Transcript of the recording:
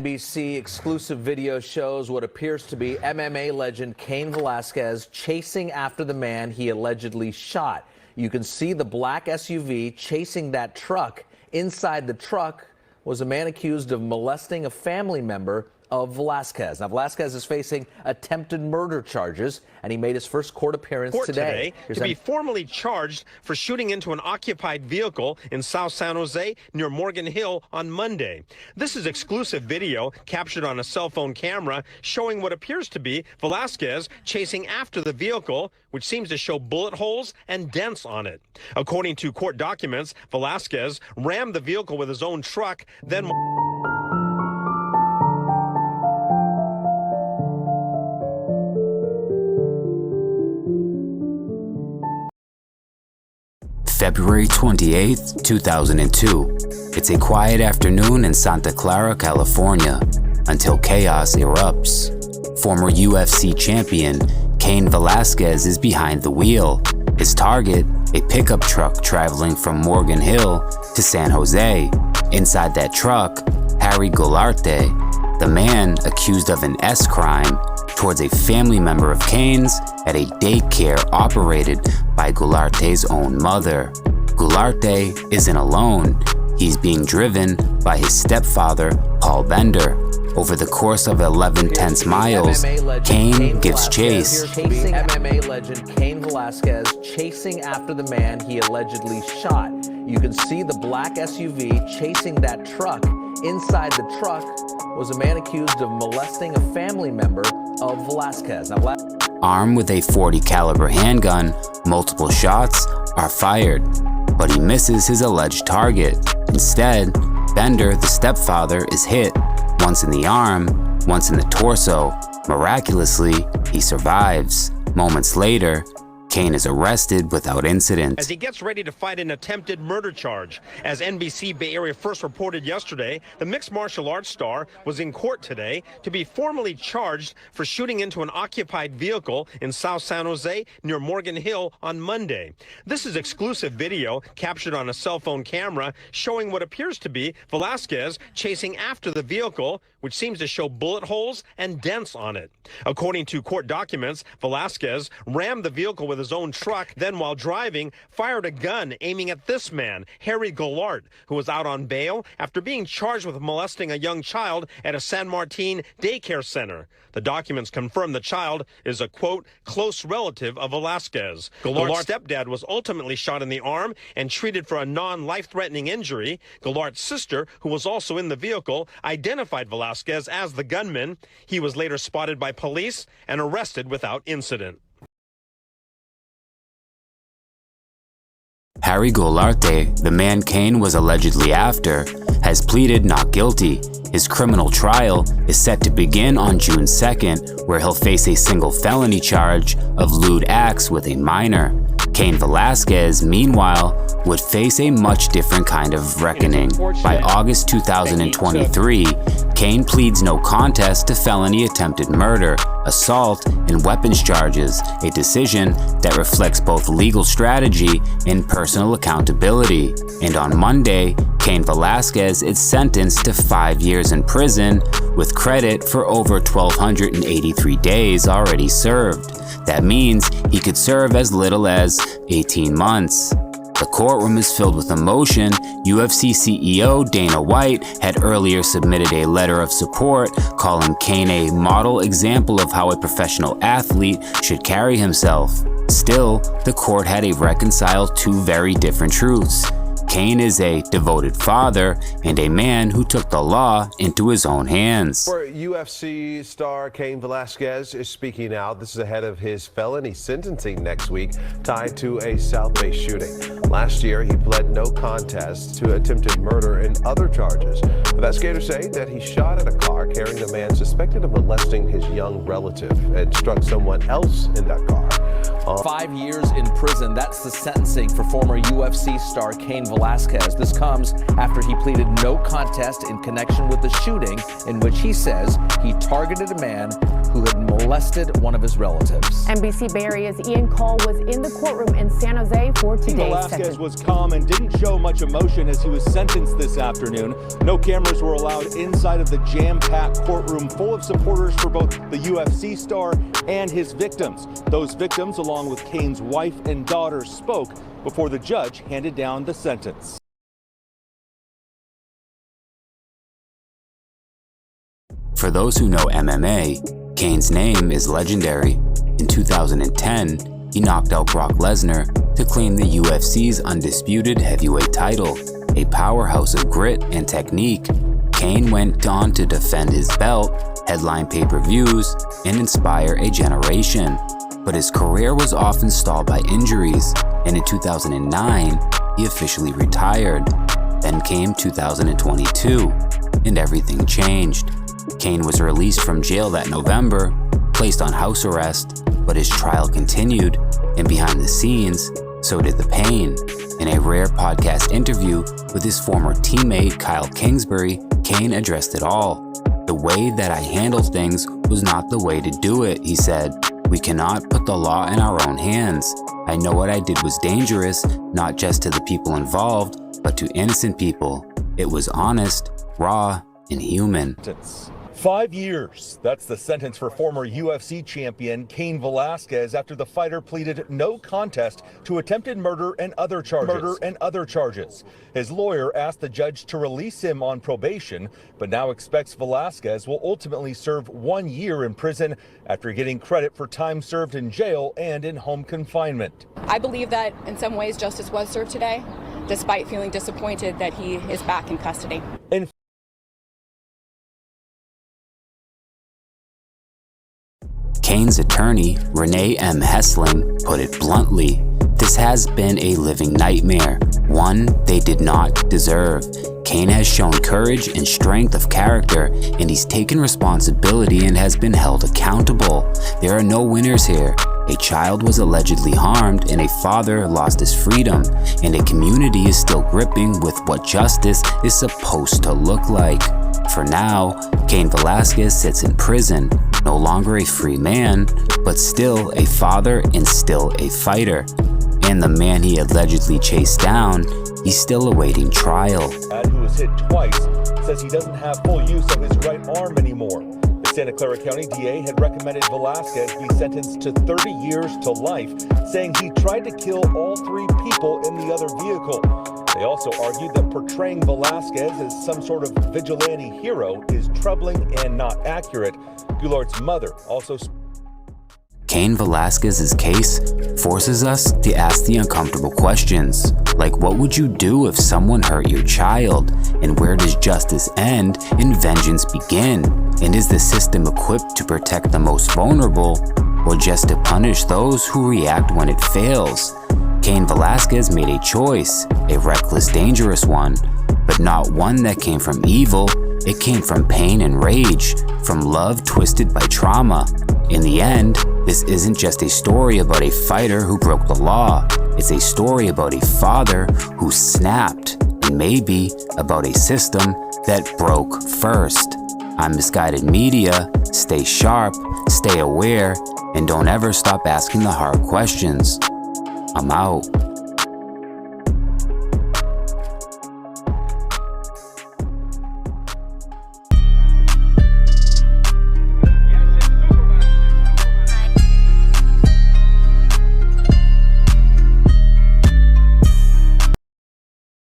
NBC exclusive video shows what appears to be MMA legend Cain Velasquez chasing after the man he allegedly shot. You can see the black SUV chasing that truck. Inside the truck was a man accused of molesting a family member of Velasquez. Now, Velasquez is facing attempted murder charges, and he made his first court appearance today. To be formally charged for shooting into an occupied vehicle in South San Jose near Morgan Hill on Monday. This is exclusive video captured on a cell phone camera showing what appears to be Velasquez chasing after the vehicle, which seems to show bullet holes and dents on it. According to court documents, Velasquez rammed the vehicle with his own truck, then February 28, 2002. It's a quiet afternoon in Santa Clara, California, until chaos erupts. Former UFC champion Cain Velasquez is behind the wheel. His target, a pickup truck traveling from Morgan Hill to San Jose. Inside that truck, Harry Goularte, the man accused of an S crime towards a family member of Cain's at a daycare operated by Goularte's own mother. Goularte isn't alone. He's being driven by his stepfather, Paul Bender. Over the course of 11 tense miles, Cain gives chase. MMA legend Cain Velasquez chasing after the man he allegedly shot. You can see the black SUV chasing that truck. Inside the truck was a man accused of molesting a family member of Velasquez. Now, armed with a .40 caliber handgun, multiple shots are fired, but he misses his alleged target. Instead, Bender, the stepfather, is hit, once in the arm, once in the torso. Miraculously, he survives. Moments later, Cain is arrested without incident. As he gets ready to fight an attempted murder charge. As NBC Bay Area first reported yesterday, the mixed martial arts star was in court today to be formally charged for shooting into an occupied vehicle in South San Jose near Morgan Hill on Monday. This is exclusive video captured on a cell phone camera showing what appears to be Velasquez chasing after the vehicle, which seems to show bullet holes and dents on it. According to court documents, Velasquez rammed the vehicle with his own truck, then while driving, fired a gun aiming at this man, Harry Goularte, who was out on bail after being charged with molesting a young child at a San Martin daycare center. The documents confirm the child is a, quote, close relative of Velasquez. Goularte's stepdad was ultimately shot in the arm and treated for a non-life-threatening injury. Goularte's sister, who was also in the vehicle, identified Velasquez as the gunman. He was later spotted by police and arrested without incident. Harry Goularte, the man Cain was allegedly after, has pleaded not guilty. His criminal trial is set to begin on June 2nd, where he'll face a single felony charge of lewd acts with a minor. Cain Velasquez, meanwhile, would face a much different kind of reckoning. By August 2023, Cain pleads no contest to felony attempted murder, assault, and weapons charges, a decision that reflects both legal strategy and personal accountability. And on Monday, Cain Velasquez is sentenced to 5 years in prison, with credit for over 1,283 days already served. That means he could serve as little as 18 months. The courtroom is filled with emotion. UFC CEO Dana White had earlier submitted a letter of support, calling Cain a model example of how a professional athlete should carry himself. Still, the court had to reconcile two very different truths. Cain is a devoted father and a man who took the law into his own hands. UFC star Cain Velasquez is speaking out. This is ahead of his felony sentencing next week, tied to a South Bay shooting. Last year, he pled no contest to attempted murder and other charges. Investigators say that he shot at a car carrying a man suspected of molesting his young relative and struck someone else in that car. 5 years in prison. That's the sentencing for former UFC star Cain Velasquez. This comes after he pleaded no contest in connection with the shooting in which he says he targeted a man who had molested one of his relatives. NBC Bay Area's Ian Cole was in the courtroom in San Jose for today's Velasquez sentence. was calm and didn't show much emotion as he was sentenced this afternoon. No cameras were allowed inside of the jam-packed courtroom full of supporters for both the UFC star and his victims. Those victims, along with Cain's wife and daughter, spoke before the judge handed down the sentence. For those who know MMA, Cain's name is legendary. In 2010, he knocked out Brock Lesnar to claim the UFC's undisputed heavyweight title. A powerhouse of grit and technique, Cain went on to defend his belt, headline pay-per-views, and inspire a generation. But his career was often stalled by injuries, and in 2009, he officially retired. Then came 2022, and everything changed. Cain was released from jail that November, placed on house arrest, but his trial continued, and behind the scenes, so did the pain. In a rare podcast interview with his former teammate Kyle Kingsbury, Cain addressed it all. The way that I handled things was not the way to do it, he said. We cannot put the law in our own hands. I know what I did was dangerous, not just to the people involved, but to innocent people. It was honest, raw, and human. 5 years. That's the sentence for former UFC champion Cain Velasquez after the fighter pleaded no contest to attempted murder and other charges. His lawyer asked the judge to release him on probation, but now expects Velasquez will ultimately serve 1 year in prison after getting credit for time served in jail and in home confinement. I believe that in some ways justice was served today, despite feeling disappointed that he is back in custody. Cain's attorney, Renee M. Hessling, put it bluntly, this has been a living nightmare, one they did not deserve. Cain has shown courage and strength of character, and he's taken responsibility and has been held accountable. There are no winners here. A child was allegedly harmed, and a father lost his freedom, and a community is still gripping with what justice is supposed to look like. For now, Cain Velasquez sits in prison, no longer a free man, but still a father and still a fighter. And the man he allegedly chased down, he's still awaiting trial. Who was hit twice says he doesn't have full use of his right arm anymore. The Santa Clara County DA had recommended Velasquez be sentenced to 30 years to life, saying he tried to kill all 3 people in the other vehicle. They also argued that portraying Velasquez as some sort of vigilante hero is troubling and not accurate. Goulart's mother also Cain Velasquez's case forces us to ask the uncomfortable questions, like what would you do if someone hurt your child? And where does justice end and vengeance begin? And is the system equipped to protect the most vulnerable, or just to punish those who react when it fails? Cain Velasquez made a choice, a reckless, dangerous one, but not one that came from evil. It came from pain and rage, from love twisted by trauma. In the end, this isn't just a story about a fighter who broke the law. It's a story about a father who snapped, and maybe about a system that broke first. I'm Misguided Media. Stay sharp, stay aware, and don't ever stop asking the hard questions. I'm out.